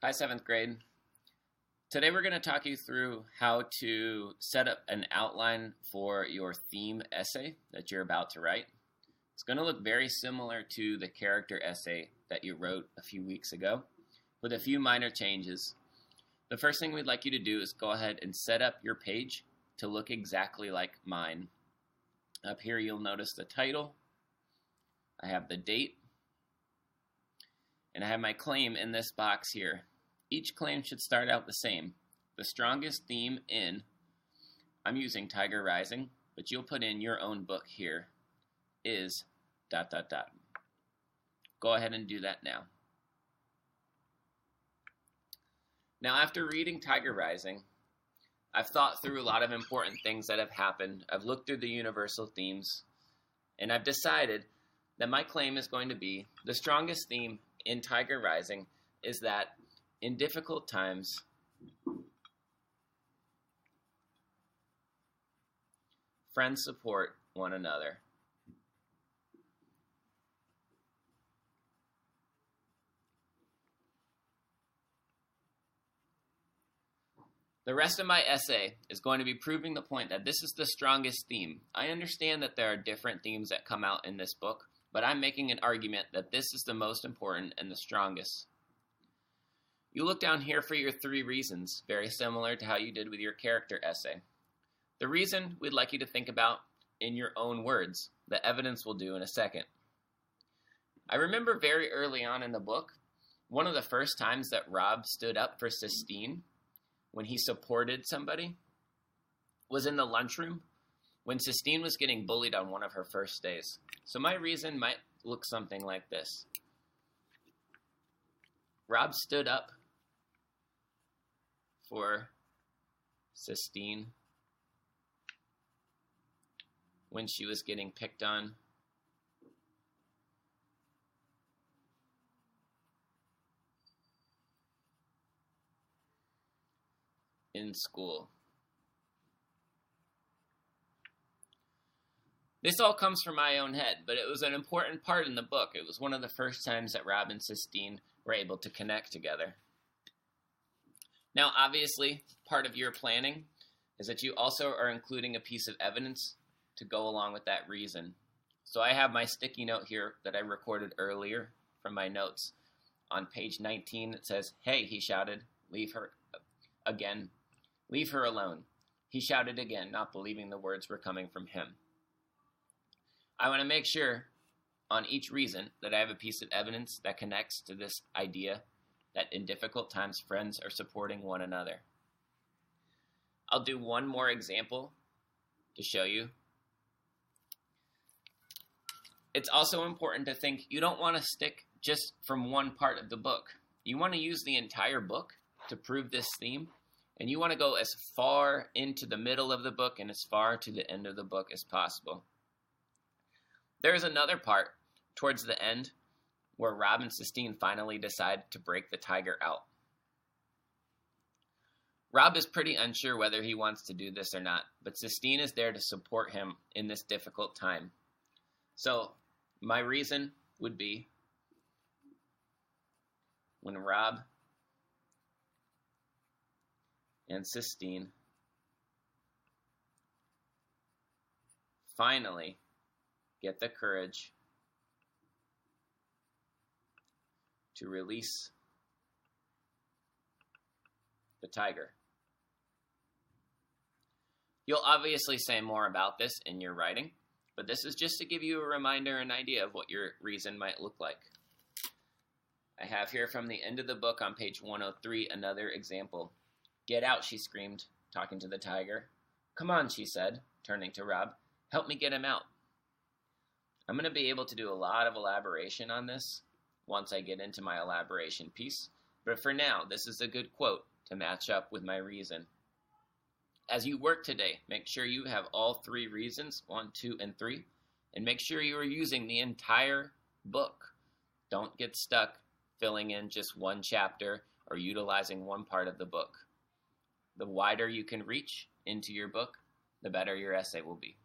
Hi, 7th grade. Today we're going to talk you through how to set up an outline for your theme essay that you're about to write. It's going to look very similar to the character essay that you wrote a few weeks ago, with a few minor changes. The first thing we'd like you to do is go ahead and set up your page to look exactly like mine. Up here you'll notice the title, I have the date, and I have my claim in this box here. Each claim should start out the same. The strongest theme in, I'm using Tiger Rising, but you'll put in your own book here, is ... Go ahead and do that now. Now, after reading Tiger Rising, I've thought through a lot of important things that have happened. I've looked through the universal themes, and I've decided that my claim is going to be the strongest theme in Tiger Rising is that in difficult times, friends support one another. The rest of my essay is going to be proving the point that this is the strongest theme. I understand that there are different themes that come out in this book, but I'm making an argument that this is the most important and the strongest. You look down here for your 3 reasons, very similar to how you did with your character essay. The reason we'd like you to think about in your own words. The evidence we'll do in a second. I remember very early on in the book, one of the first times that Rob stood up for Sistine when he supported somebody was in the lunchroom when Sistine was getting bullied on one of her first days. So my reason might look something like this. Rob stood up for Sistine when she was getting picked on. In school. This all comes from my own head, but it was an important part in the book. It was one of the first times that Rob and Sistine were able to connect together. Now, obviously, part of your planning is that you also are including a piece of evidence to go along with that reason. So I have my sticky note here that I recorded earlier from my notes. On page 19, it says, "Hey," he shouted, "leave her again. Leave her alone." He shouted again, not believing the words were coming from him. I want to make sure on each reason that I have a piece of evidence that connects to this idea that in difficult times, friends are supporting one another. I'll do one more example to show you. It's also important to think you don't want to stick just from one part of the book. You want to use the entire book to prove this theme, and you want to go as far into the middle of the book and as far to the end of the book as possible. There is another part towards the end where Rob and Sistine finally decide to break the tiger out. Rob is pretty unsure whether he wants to do this or not, but Sistine is there to support him in this difficult time. So my reason would be when Rob and Sistine finally get the courage to release the tiger. You'll obviously say more about this in your writing, but this is just to give you a reminder and idea of what your reason might look like. I have here from the end of the book on page 103 another example. "Get out," she screamed, talking to the tiger. "Come on," she said, turning to Rob. "Help me get him out." I'm going to be able to do a lot of elaboration on this once I get into my elaboration piece, but for now, this is a good quote to match up with my reason. As you work today, make sure you have all 3 reasons, 1, 2, and 3, and make sure you are using the entire book. Don't get stuck filling in just one chapter or utilizing one part of the book. The wider you can reach into your book, the better your essay will be.